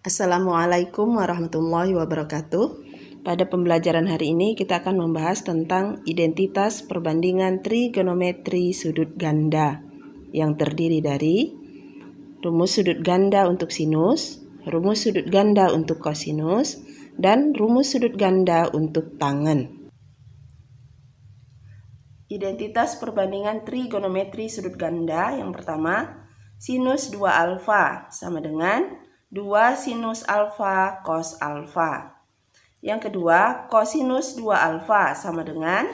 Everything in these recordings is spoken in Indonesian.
Assalamualaikum warahmatullahi wabarakatuh. Pada pembelajaran hari ini kita akan membahas tentang identitas perbandingan trigonometri sudut ganda yang terdiri dari rumus sudut ganda untuk sinus, rumus sudut ganda untuk kosinus, dan rumus sudut ganda untuk tangen. Identitas perbandingan trigonometri sudut ganda yang pertama, sinus 2 alfa sama dengan 2 sinus alfa cos alfa. Yang kedua, kosinus 2 alfa sama dengan,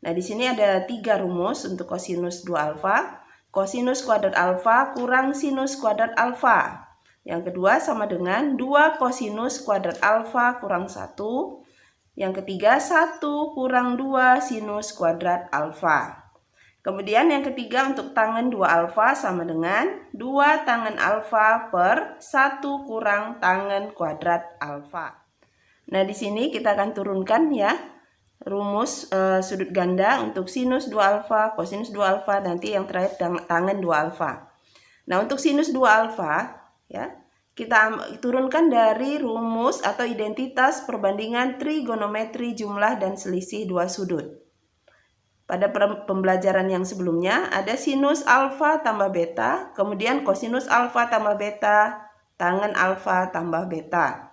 nah di sini ada 3 rumus untuk kosinus 2 alfa. Kosinus kuadrat alfa kurang sinus kuadrat alfa. Yang kedua sama dengan 2 kosinus kuadrat alfa kurang 1. Yang ketiga 1 kurang 2 sinus kuadrat alfa. Kemudian yang ketiga untuk tangen 2 alfa sama dengan 2 tangen alfa per 1 kurang tangen kuadrat alfa. Nah, di sini kita akan turunkan ya rumus sudut ganda untuk sinus 2 alfa, kosinus 2 alfa, nanti yang terakhir tangen 2 alfa. Nah, untuk sinus 2 alfa ya, kita turunkan dari rumus atau identitas perbandingan trigonometri jumlah dan selisih dua sudut. Pada pembelajaran yang sebelumnya ada sinus alfa tambah beta, kemudian kosinus alfa tambah beta, tangen alfa tambah beta.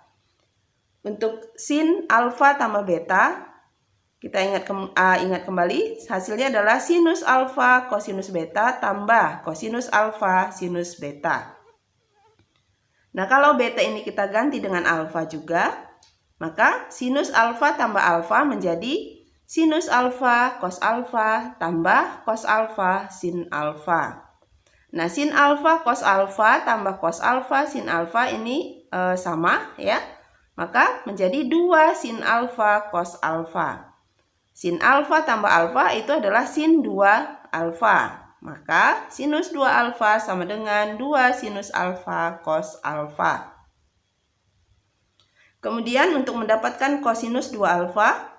Untuk sin alfa tambah beta, kita ingat kembali hasilnya adalah sinus alfa kosinus beta tambah kosinus alfa sinus beta. Nah, kalau beta ini kita ganti dengan alfa juga, maka sinus alfa tambah alfa menjadi sinus alfa cos alfa tambah cos alfa sin alfa. Nah, sin alfa cos alfa tambah cos alfa sin alfa ini sama ya. Maka menjadi 2 sin alfa cos alfa. Sin alfa tambah alfa itu adalah sin 2 alfa. Maka sinus 2 alfa sama dengan 2 sinus alfa cos alfa. Kemudian untuk mendapatkan kosinus 2 alfa,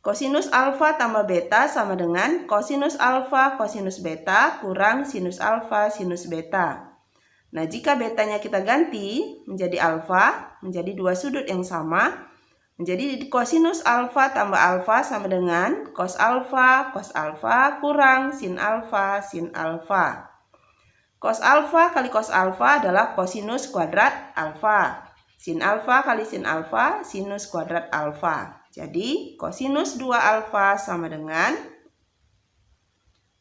kosinus alfa tambah beta sama dengan kosinus alfa kosinus beta kurang sinus alfa sinus beta. Nah, jika betanya kita ganti menjadi alfa, menjadi dua sudut yang sama, menjadi kosinus alfa tambah alfa sama dengan cos alfa kurang sin alfa sin alfa. Cos alfa kali cos alfa adalah kosinus kuadrat alfa. Sin alfa kali sin alfa sinus kuadrat alfa. Jadi, kosinus 2 alfa sama dengan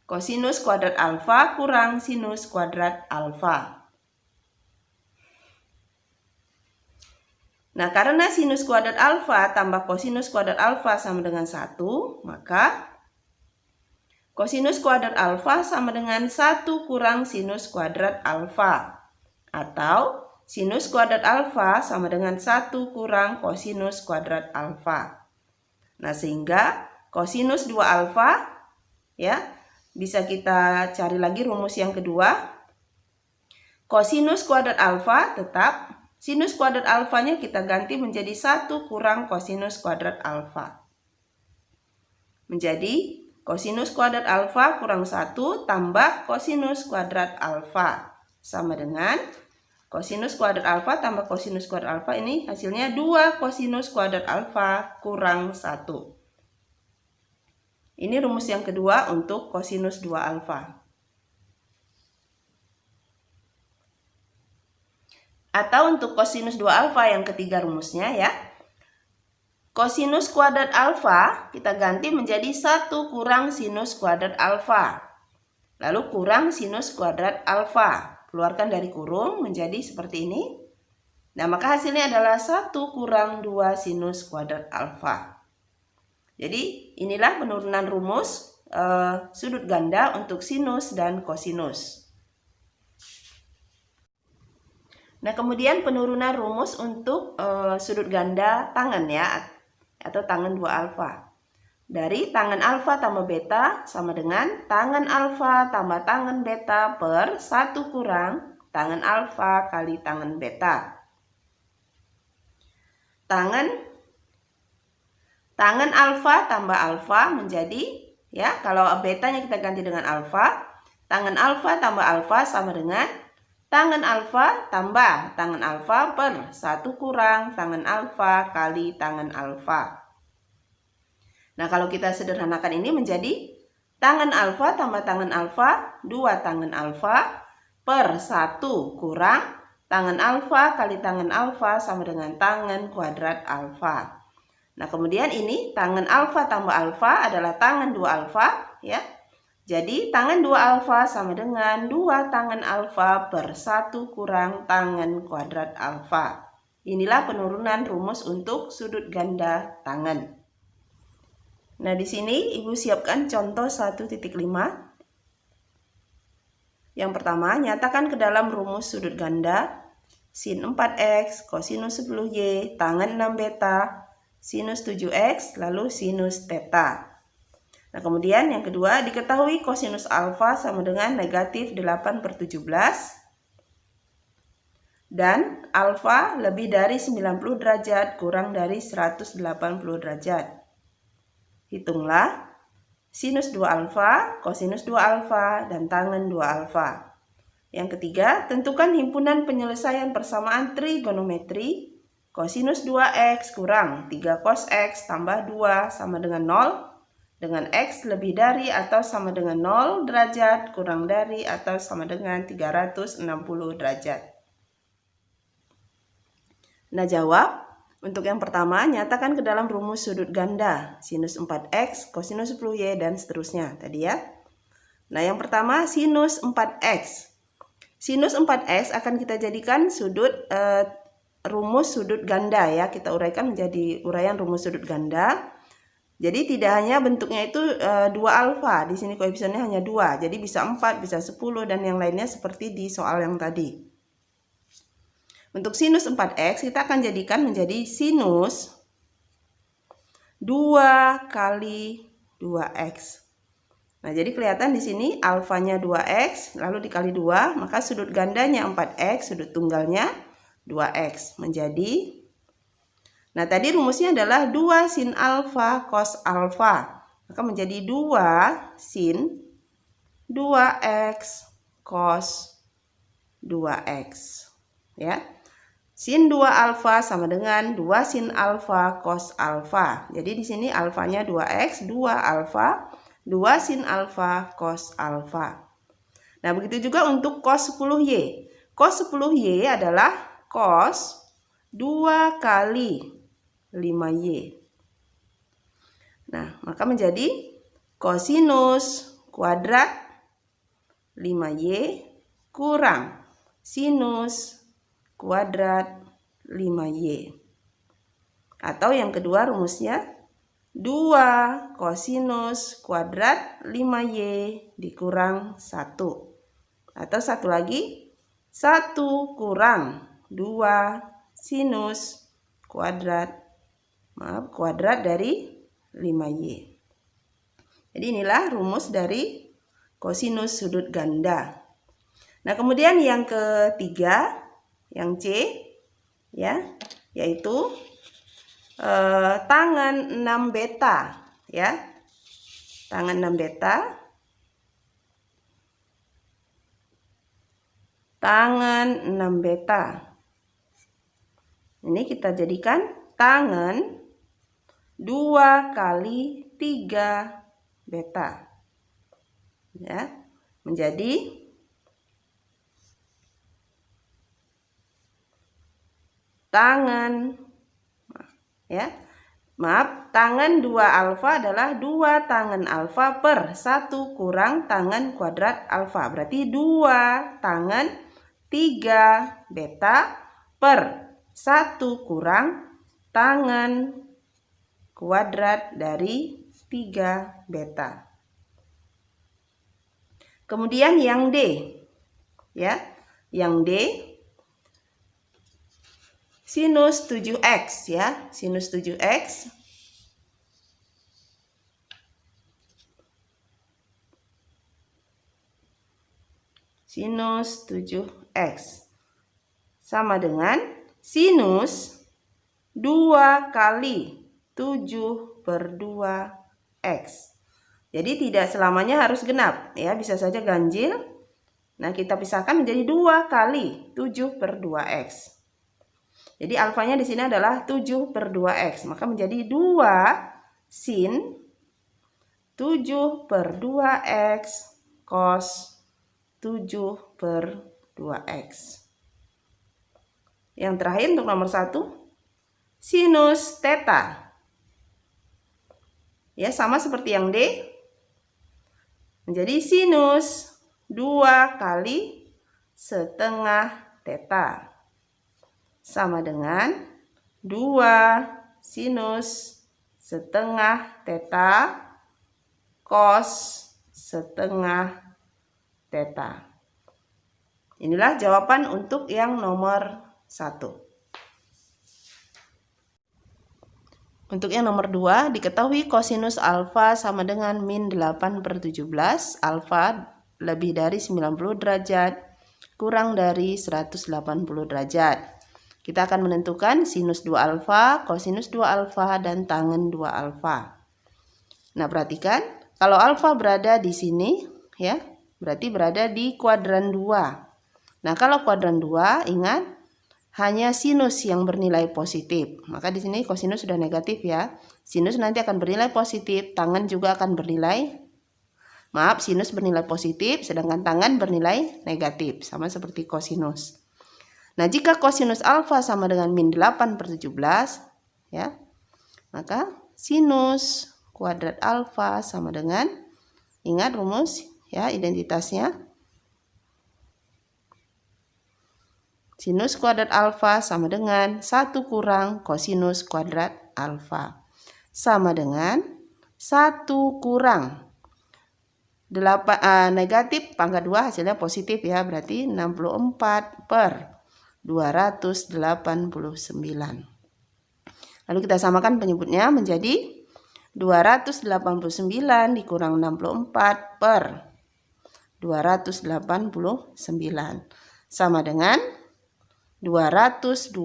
kosinus kuadrat alfa kurang sinus kuadrat alfa. Nah, karena sinus kuadrat alfa tambah kosinus kuadrat alfa sama dengan 1, maka kosinus kuadrat alfa sama dengan 1 kurang sinus kuadrat alfa. Atau sinus kuadrat alfa sama dengan 1 kurang kosinus kuadrat alfa. Nah, sehingga kosinus 2 alfa ya, bisa kita cari lagi rumus yang kedua. Kosinus kuadrat alfa tetap, sinus kuadrat alfanya kita ganti menjadi 1 kurang kosinus kuadrat alfa. Menjadi kosinus kuadrat alfa kurang 1 tambah kosinus kuadrat alfa sama dengan kosinus kuadrat alfa tambah kosinus kuadrat alfa, ini hasilnya 2 kosinus kuadrat alfa kurang 1. Ini rumus yang kedua untuk kosinus 2 alfa. Atau untuk kosinus 2 alfa yang ketiga rumusnya ya. Kosinus kuadrat alfa kita ganti menjadi 1 kurang sinus kuadrat alfa. Lalu kurang sinus kuadrat alfa. Keluarkan dari kurung menjadi seperti ini. Nah, maka hasilnya adalah 1 kurang 2 sinus kuadrat alfa. Jadi, inilah penurunan rumus sudut ganda untuk sinus dan kosinus. Nah, kemudian penurunan rumus untuk sudut ganda tangen ya, atau tangen 2 alfa. Dari tangen alfa tambah beta sama dengan tangen alfa tambah tangen beta per 1 kurang tangen alfa kali tangen beta. Tangen alfa tambah alfa menjadi, ya, kalau betanya kita ganti dengan alfa, tangen alfa tambah alfa sama dengan Tangen alfa tambah tangen alfa per 1 kurang tangen alfa kali tangen alfa. Nah, kalau kita sederhanakan ini menjadi tangen alfa tambah tangen alfa, 2 tangen alfa per 1 kurang tangen alfa kali tangen alfa sama dengan tangen kuadrat alfa. Nah, kemudian ini tangen alfa tambah alfa adalah tangen 2 alfa, ya. Jadi tangen 2 alfa sama dengan 2 tangen alfa per 1 kurang tangen kuadrat alfa. Inilah penurunan rumus untuk sudut ganda tangen. Nah, di sini Ibu siapkan contoh 1.5. Yang pertama, nyatakan ke dalam rumus sudut ganda sin 4x kosinus 10y tangen 6 beta sinus 7x lalu sinus theta. Nah, kemudian yang kedua, diketahui kosinus alfa sama dengan negatif 8/17 dan alfa lebih dari 90 derajat kurang dari 180 derajat. Hitunglah sinus 2 alfa, kosinus 2 alfa, dan tangen 2 alfa. Yang ketiga, tentukan himpunan penyelesaian persamaan trigonometri kosinus 2x kurang 3 cos x tambah 2 sama dengan 0 dengan x lebih dari atau sama dengan 0 derajat kurang dari atau sama dengan 360 derajat. Nah, jawab. Untuk yang pertama, nyatakan ke dalam rumus sudut ganda sinus 4x, kosinus 10y, dan seterusnya tadi ya. Nah, yang pertama sinus 4x. Sinus 4x akan kita jadikan rumus sudut ganda ya. Kita uraikan menjadi uraian rumus sudut ganda. Jadi tidak hanya bentuknya itu 2 alfa, di sini koefisiennya hanya 2, jadi bisa 4, bisa 10, dan yang lainnya seperti di soal yang tadi. Untuk sinus 4x kita akan jadikan menjadi sinus 2 kali 2x. Nah, jadi kelihatan di sini alfanya 2x, lalu dikali 2, maka sudut gandanya 4x, sudut tunggalnya 2x, menjadi. Nah, tadi rumusnya adalah 2 sin alfa cos alfa. Maka menjadi 2 sin 2x cos 2x. Ya. Sin 2 alfa sama dengan 2 sin alfa cos alfa. Jadi di sini alfanya 2x, 2 alfa, 2 sin alfa cos alfa. Nah, begitu juga untuk cos 10y. Cos 10y adalah cos 2 kali 5y. Nah, maka menjadi kosinus kuadrat 5y kurang sinus kuadrat 5y. Atau yang kedua rumusnya 2 kosinus kuadrat 5y dikurang 1. Atau satu lagi 1 kurang 2 sinus kuadrat dari 5y. Jadi inilah rumus dari kosinus sudut ganda. Nah, kemudian yang ketiga, yang C ya, yaitu tangen 6 beta ya. Tangen 6 beta. Tangen 6 beta. Ini kita jadikan tangen 2 kali 3 beta. Ya, menjadi tangen ya. Maaf, tangen 2 alfa adalah 2 tangen alfa per 1 kurang tangen kuadrat alfa. Berarti 2 tangen 3 beta per 1 kurang tangen kuadrat dari 3 beta. Kemudian yang D ya. Yang D sinus 7x ya. Sinus 7x sinus 7x sama dengan sinus 2 kali 7/2x. Jadi tidak selamanya harus genap ya, bisa saja ganjil. Nah, kita pisahkan menjadi 2 kali 7 per 2x. Jadi alfanya di sini adalah 7 per 2x. Maka menjadi 2 sin 7 per 2x cos 7 per 2x. Yang terakhir untuk nomor 1, sinus theta. Ya, sama seperti yang D. Menjadi sinus 2 kali setengah theta. Sama dengan 2 sinus setengah theta cos setengah theta. Inilah jawaban untuk yang nomor 1. Untuk yang nomor 2, diketahui kosinus alfa sama dengan min 8 per 17. Alfa lebih dari 90 derajat, kurang dari 180 derajat. Kita akan menentukan sinus 2 alfa, kosinus 2 alfa, dan tangen 2 alfa. Nah, perhatikan, kalau alfa berada di sini, ya, berarti berada di kuadran 2. Nah, kalau kuadran 2, ingat, hanya sinus yang bernilai positif. Maka di sini kosinus sudah negatif ya. Sinus nanti akan bernilai positif, tangen juga akan bernilai, sinus bernilai positif, sedangkan tangen bernilai negatif. Sama seperti kosinus. Nah, jika kosinus alfa sama dengan min 8 per 17, ya, maka sinus kuadrat alfa sama dengan, ingat rumus ya, identitasnya. Sinus kuadrat alfa sama dengan 1 kurang kosinus kuadrat alfa. Sama dengan 1 kurang 8, negatif pangkat 2 hasilnya positif ya, berarti 64 per 289. Lalu kita samakan penyebutnya menjadi 289 dikurang 64 per 289 sama dengan 225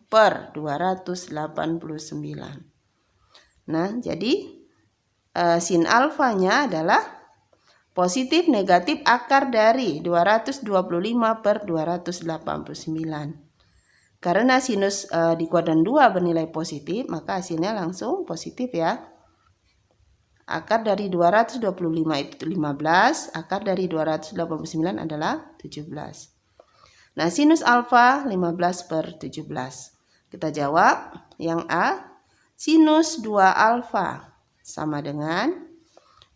per 289. Nah, jadi sin alfanya adalah positif negatif akar dari 225 per 289. Karena sinus di kuadran 2 bernilai positif, maka hasilnya langsung positif ya. Akar dari 225 itu 15, akar dari 289 adalah 17. Nah, sinus alfa 15 per 17. Kita jawab yang A, sinus 2 alfa sama dengan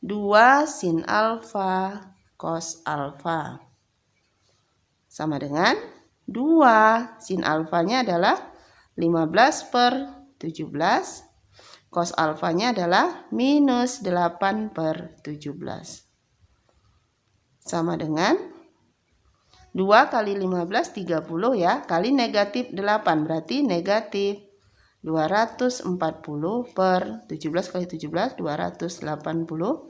2 sin alfa cos alfa. Sama dengan 2 sin alfanya adalah 15 per 17. Cos alfanya adalah minus 8 per 17. Sama dengan 2 kali 15, 30 ya. Kali negatif 8, berarti negatif 240 per 17 kali 17, 289.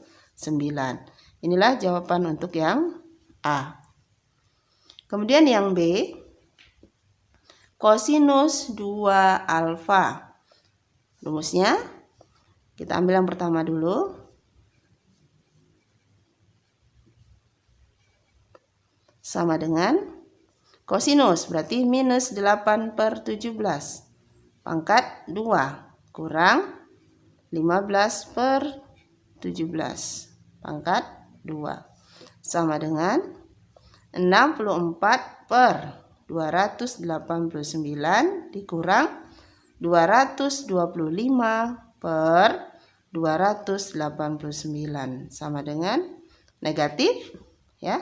Inilah jawaban untuk yang A. Kemudian yang B, kosinus 2 alfa. Rumusnya, kita ambil yang pertama dulu. Sama dengan kosinus, berarti minus 8 per 17. Pangkat 2 kurang 15 per 17. Pangkat 2. Sama dengan 64 per 289 dikurang 225 per 289 sama dengan negatif ya.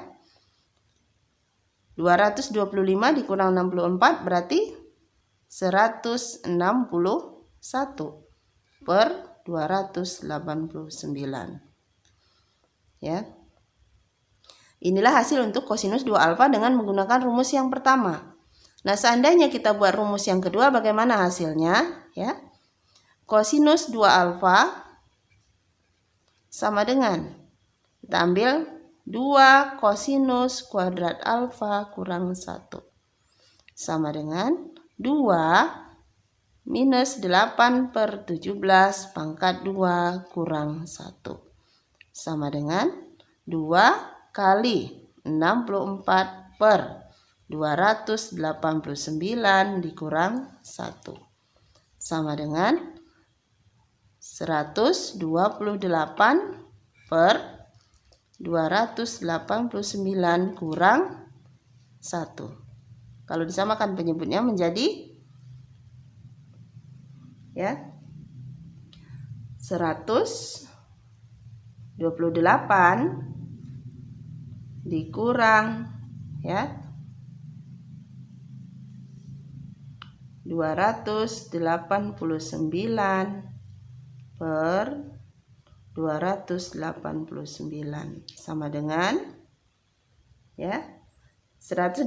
225 dikurang 64 berarti 161 per 289 ya. Inilah hasil untuk kosinus 2 alfa dengan menggunakan rumus yang pertama. Nah, seandainya kita buat rumus yang kedua, bagaimana hasilnya? Ya, kosinus 2 alfa sama dengan, kita ambil 2 kosinus kuadrat alfa kurang 1. Sama dengan 2 minus 8 per 17 pangkat 2 kurang 1. Sama dengan 2 kali 64 per 289 dikurang 1 sama dengan 128 per 289 kurang 1. Kalau disamakan penyebutnya menjadi 128 dikurang 289 per 289 sama dengan 128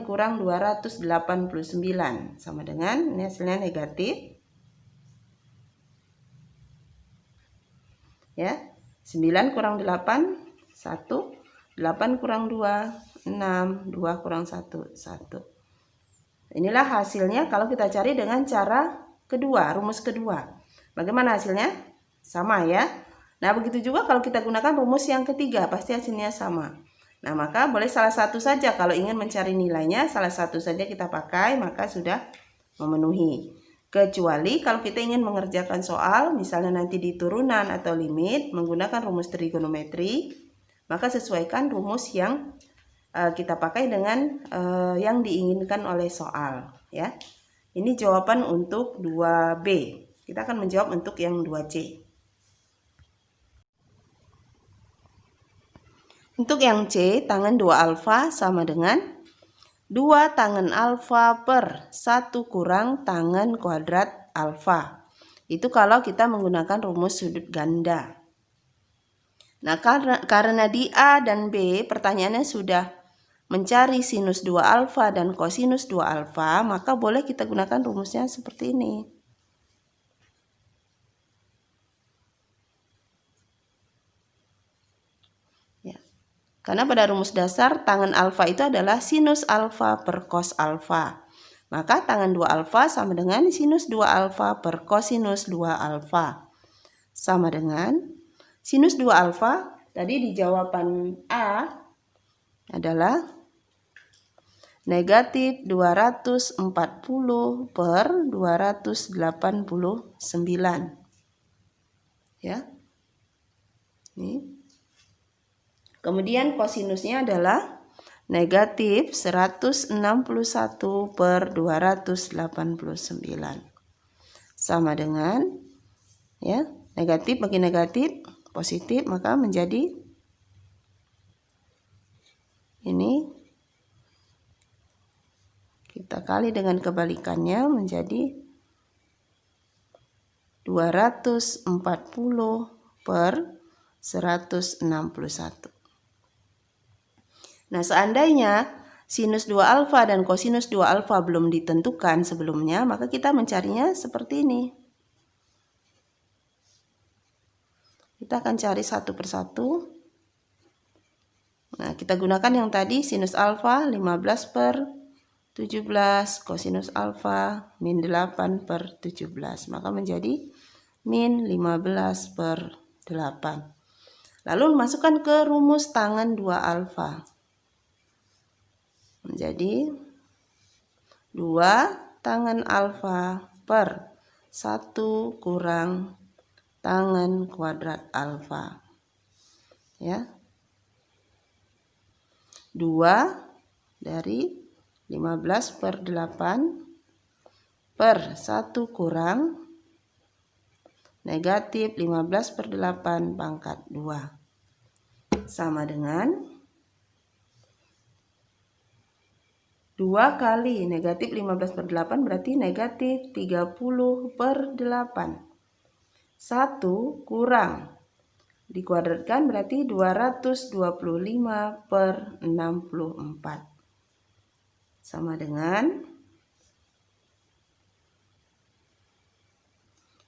dikurang 289 sama dengan, ini hasilnya negatif 9 kurang 8 1, 8 kurang 2 6, 2 kurang 1 1. Inilah hasilnya kalau kita cari dengan cara kedua, rumus kedua. Bagaimana hasilnya? Sama ya. Nah, begitu juga kalau kita gunakan rumus yang ketiga, pasti hasilnya sama. Nah, maka boleh salah satu saja. Kalau ingin mencari nilainya, salah satu saja kita pakai, maka sudah memenuhi. Kecuali kalau kita ingin mengerjakan soal, misalnya nanti di turunan atau limit, menggunakan rumus trigonometri, maka sesuaikan rumus yang kita pakai dengan yang diinginkan oleh soal. Ya. Ini jawaban untuk 2B. Kita akan menjawab untuk yang 2C. Untuk yang C, tangan 2 alfa sama dengan 2 tangan alfa per 1 kurang tangan kuadrat alfa. Itu kalau kita menggunakan rumus sudut ganda. Nah, karena di A dan B pertanyaannya sudah mencari sinus 2 alfa dan kosinus 2 alfa, maka boleh kita gunakan rumusnya seperti ini. Karena pada rumus dasar tangan alfa itu adalah sinus alfa per cos alfa. Maka tangan 2 alfa sama dengan sinus 2 alfa per kosinus 2 alfa. Sama dengan sinus 2 alfa, tadi di jawaban A adalah negatif 240 per 289. Ya. Ini. Kemudian kosinusnya adalah negatif 161 per 289. Sama dengan negatif bagi negatif, positif, maka menjadi ini kita kali dengan kebalikannya menjadi 240 per 161. Nah, seandainya sinus 2 alfa dan kosinus 2 alfa belum ditentukan sebelumnya, maka kita mencarinya seperti ini. Kita akan cari satu persatu. Nah, kita gunakan yang tadi sinus alfa 15 per 17, kosinus alfa min 8 per 17. Maka menjadi min 15 per 8. Lalu masukkan ke rumus tangan 2 alfa. Menjadi 2 tangan alfa per 1 kurang tangan kuadrat alfa. Ya. 2 dari 15 per 8 per 1 kurang negatif 15 per 8 pangkat 2. Sama dengan 2 kali negatif 15 per 8 berarti negatif 30 per 8. 1 kurang dikuadratkan berarti 225 per 64. Sama dengan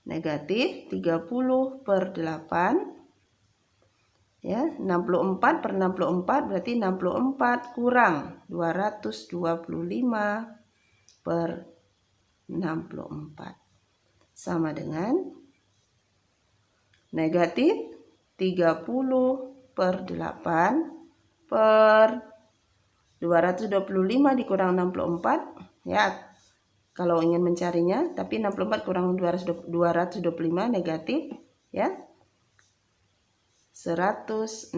negatif 30 per 8. Ya, 64 per 64 berarti 64 kurang 225 per 64. Sama dengan negatif 30 per 8 per 225 dikurang 64 ya. Kalau ingin mencarinya, tapi 64 kurang 225 negatif ya. 161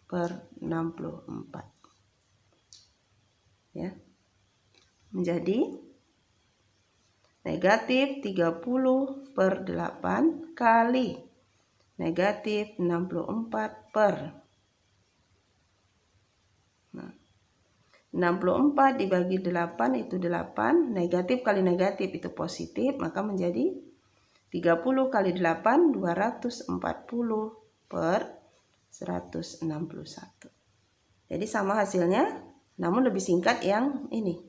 per 64 ya. Menjadi negatif 30 per 8 kali negatif 64 per 64 dibagi 8 itu 8, negatif kali negatif itu positif, maka menjadi 30 kali 8 240 per 161. Jadi sama hasilnya, namun lebih singkat yang ini.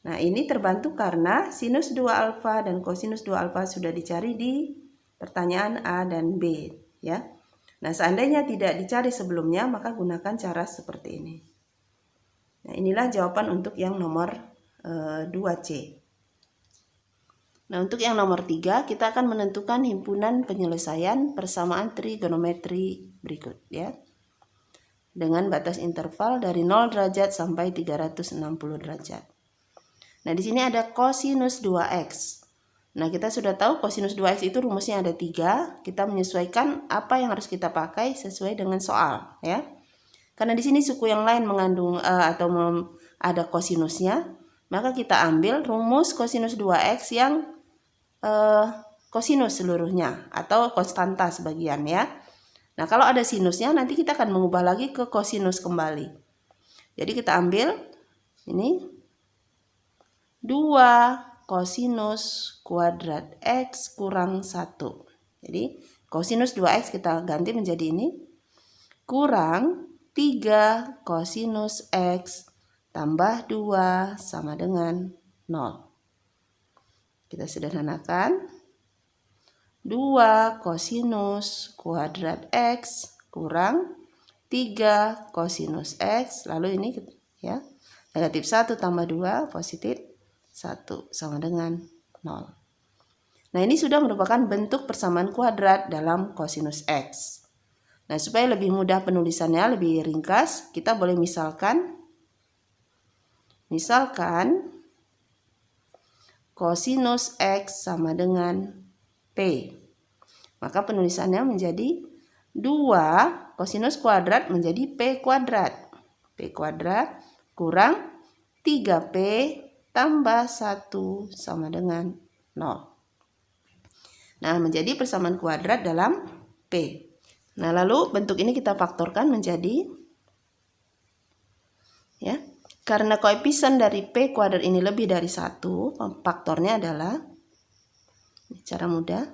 Nah, ini terbantu karena sinus 2 alfa dan kosinus 2 alfa sudah dicari di pertanyaan A dan B ya. Nah, seandainya tidak dicari sebelumnya, maka gunakan cara seperti ini. Nah, inilah jawaban untuk yang nomor 2C. Nah, untuk yang nomor 3, kita akan menentukan himpunan penyelesaian persamaan trigonometri berikut ya. Dengan batas interval dari 0 derajat sampai 360 derajat. Nah, di sini ada kosinus 2x. Nah, kita sudah tahu kosinus 2x itu rumusnya ada 3. Kita menyesuaikan apa yang harus kita pakai sesuai dengan soal ya. Karena di sini suku yang lain mengandung ada kosinusnya, maka kita ambil rumus kosinus 2x yang kosinus seluruhnya atau konstanta sebagian ya. Nah, kalau ada sinusnya nanti kita akan mengubah lagi ke kosinus kembali. Jadi kita ambil ini 2 kosinus kuadrat x kurang 1. Jadi kosinus 2x kita ganti menjadi ini kurang 3 kosinus x tambah 2 sama dengan 0. Kita sederhanakan. 2 kosinus kuadrat x kurang 3 kosinus x. Lalu ini ya, negatif 1 tambah 2 positif 1 sama dengan 0. Nah, ini sudah merupakan bentuk persamaan kuadrat dalam kosinus x. Nah, supaya lebih mudah penulisannya, lebih ringkas, kita boleh misalkan kosinus x sama dengan P. Maka penulisannya menjadi 2 kosinus kuadrat menjadi P kuadrat. P kuadrat kurang 3P tambah 1 sama dengan 0. Nah, menjadi persamaan kuadrat dalam P. Nah, lalu bentuk ini kita faktorkan menjadi ya. Karena koefisien dari P kuadrat ini lebih dari 1, faktornya adalah cara mudah.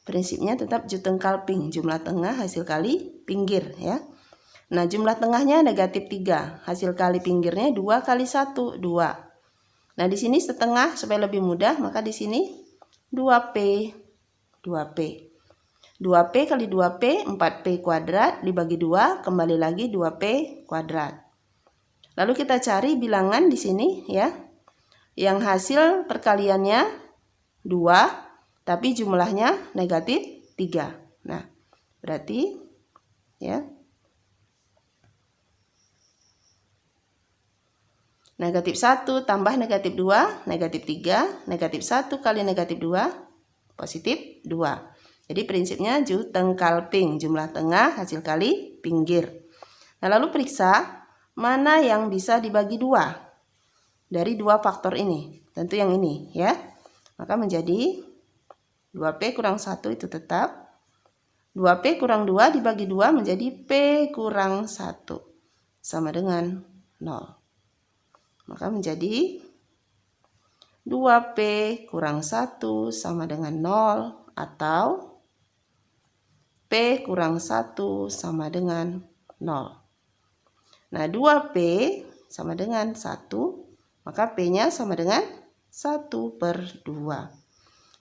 Prinsipnya tetap jutengkal ping, jumlah tengah hasil kali pinggir ya. Nah, jumlah tengahnya negatif 3, hasil kali pinggirnya 2 kali 1, 2. Nah, di sini setengah supaya lebih mudah, maka di sini 2P. 2P kali 2P, 4P kuadrat dibagi 2, kembali lagi 2P kuadrat. Lalu kita cari bilangan di sini ya. Yang hasil perkaliannya 2, tapi jumlahnya negatif 3. Nah, berarti ya. Negatif 1 tambah negatif 2, negatif 3, negatif 1 kali negatif 2, positif 2. Jadi prinsipnya jutengkal ping, jumlah tengah hasil kali pinggir. Nah, lalu periksa mana yang bisa dibagi 2 dari 2 faktor ini. Tentu yang ini ya. Maka menjadi 2P kurang 1 itu tetap. 2P kurang 2 dibagi 2 menjadi P kurang 1 sama dengan 0. Maka menjadi 2P kurang 1 sama dengan 0 atau P kurang 1 sama dengan 0. Nah, 2P sama dengan 1, maka P-nya sama dengan 1/2.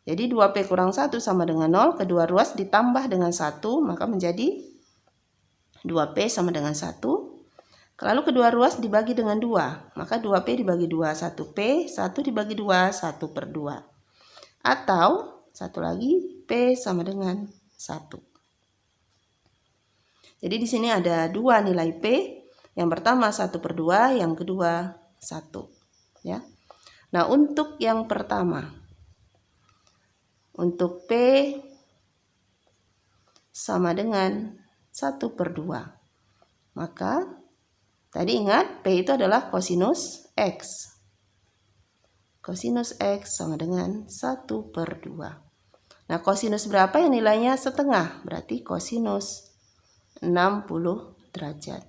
Jadi 2P kurang 1 sama dengan 0, kedua ruas ditambah dengan 1, maka menjadi 2P sama dengan 1. Lalu kedua ruas dibagi dengan 2, maka 2P dibagi 2, 1P, 1 dibagi 2, 1/2. Atau, satu lagi, P sama dengan 1. Jadi di sini ada dua nilai P. Yang pertama 1/2, yang kedua 1. Ya. Nah, untuk yang pertama, untuk P sama dengan 1/2. Maka tadi ingat P itu adalah kosinus X. Kosinus X sama dengan 1/2. Nah, kosinus berapa yang nilainya setengah? Berarti kosinus 60 derajat.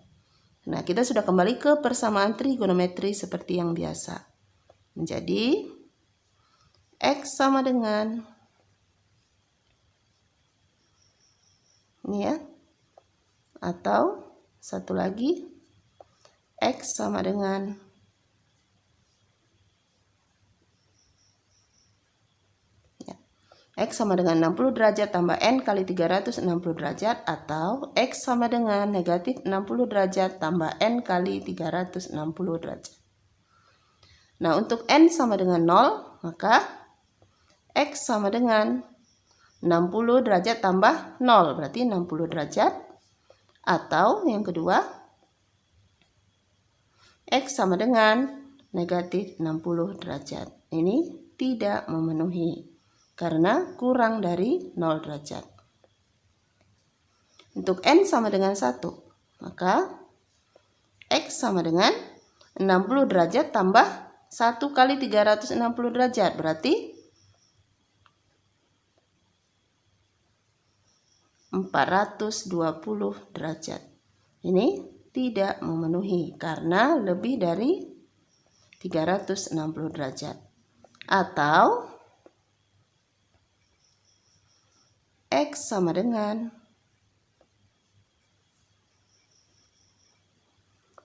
Nah, kita sudah kembali ke persamaan trigonometri seperti yang biasa. Menjadi X sama dengan, ini ya, atau satu lagi, X sama dengan X sama dengan 60 derajat tambah N kali 360 derajat, atau X sama dengan negatif 60 derajat tambah N kali 360 derajat. Nah, untuk N sama dengan 0, maka X sama dengan 60 derajat tambah 0, berarti 60 derajat. Atau yang kedua, X sama dengan negatif 60 derajat. Ini tidak memenuhi karena kurang dari 0 derajat. Untuk N sama dengan 1, maka X sama dengan 60 derajat tambah 1 kali 360 derajat, berarti 420 derajat. Ini tidak memenuhi karena lebih dari 360 derajat. Atau X sama dengan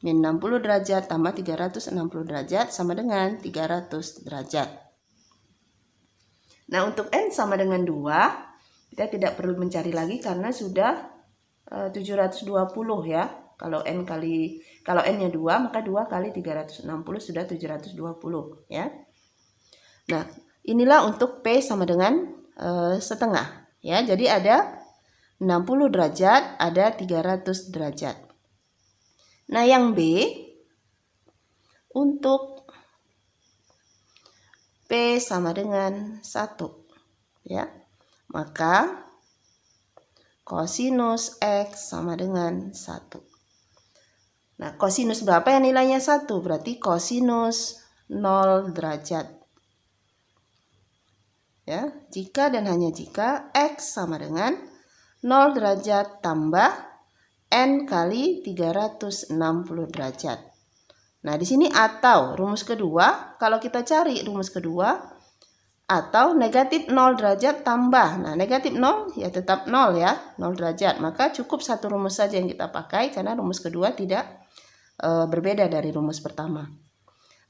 min 60 derajat tambah 360 derajat sama dengan 300 derajat. Nah, untuk N sama dengan 2, kita tidak perlu mencari lagi karena sudah 720 ya. Kalau N-nya 2, maka 2 kali 360 sudah 720 ya. Nah, inilah untuk P sama dengan setengah. Ya, jadi ada 60 derajat, ada 300 derajat. Nah, yang B, untuk P sama dengan 1. Ya, maka kosinus X sama dengan 1. Nah, kosinus berapa yang nilainya 1? Berarti kosinus 0 derajat. Ya, jika dan hanya jika X sama dengan 0 derajat tambah N kali 360 derajat. Nah, di sini atau rumus kedua, kalau kita cari rumus kedua, atau negatif 0 derajat tambah. Nah, negatif 0 ya tetap 0 ya, 0 derajat. Maka cukup satu rumus saja yang kita pakai karena rumus kedua tidak berbeda dari rumus pertama.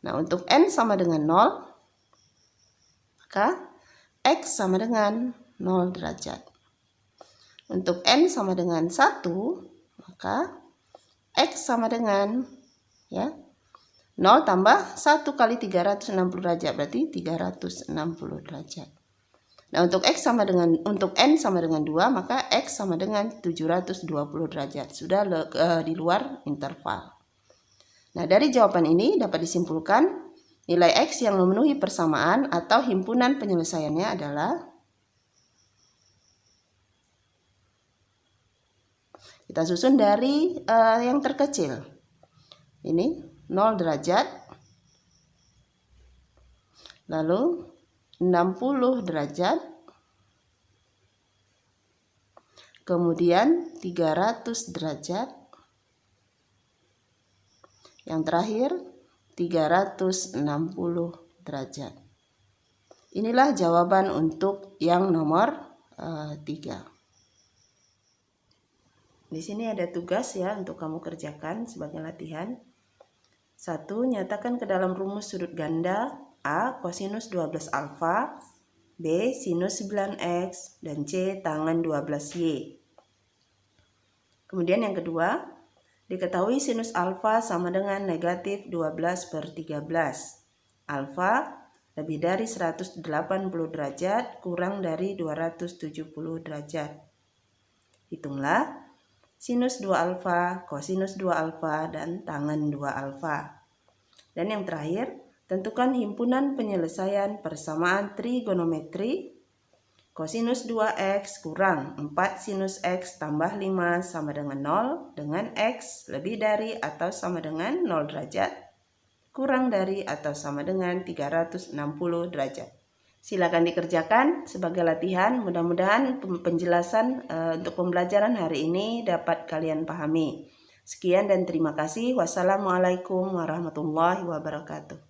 Nah, untuk N sama dengan 0, maka X sama dengan 0 derajat. Untuk N sama dengan 1, maka X sama dengan ya 0 tambah 1 kali 360 derajat, berarti 360 derajat. Nah, untuk N sama dengan 2, maka X sama dengan 720 derajat. Sudah di luar interval. Nah, dari jawaban ini dapat disimpulkan nilai X yang memenuhi persamaan atau himpunan penyelesaiannya adalah, kita susun dari yang terkecil. Ini 0 derajat, lalu 60 derajat, kemudian 300 derajat, yang terakhir 360 derajat. Inilah jawaban untuk yang nomor 3. Di sini ada tugas ya untuk kamu kerjakan sebagai latihan. 1. Nyatakan ke dalam rumus sudut ganda A kosinus 12 alfa, B sinus 9x, dan C tangen 12y. Kemudian yang kedua, diketahui sinus alfa sama dengan negatif 12/13. Alfa lebih dari 180 derajat kurang dari 270 derajat. Hitunglah sinus 2 alfa, kosinus 2 alfa, dan tangen 2 alfa. Dan yang terakhir, tentukan himpunan penyelesaian persamaan trigonometri kosinus 2x kurang 4 sinus x tambah 5 sama dengan 0 dengan x lebih dari atau sama dengan 0 derajat kurang dari atau sama dengan 360 derajat. Silakan dikerjakan sebagai latihan. Mudah-mudahan penjelasan untuk pembelajaran hari ini dapat kalian pahami. Sekian dan terima kasih. Wassalamualaikum warahmatullahi wabarakatuh.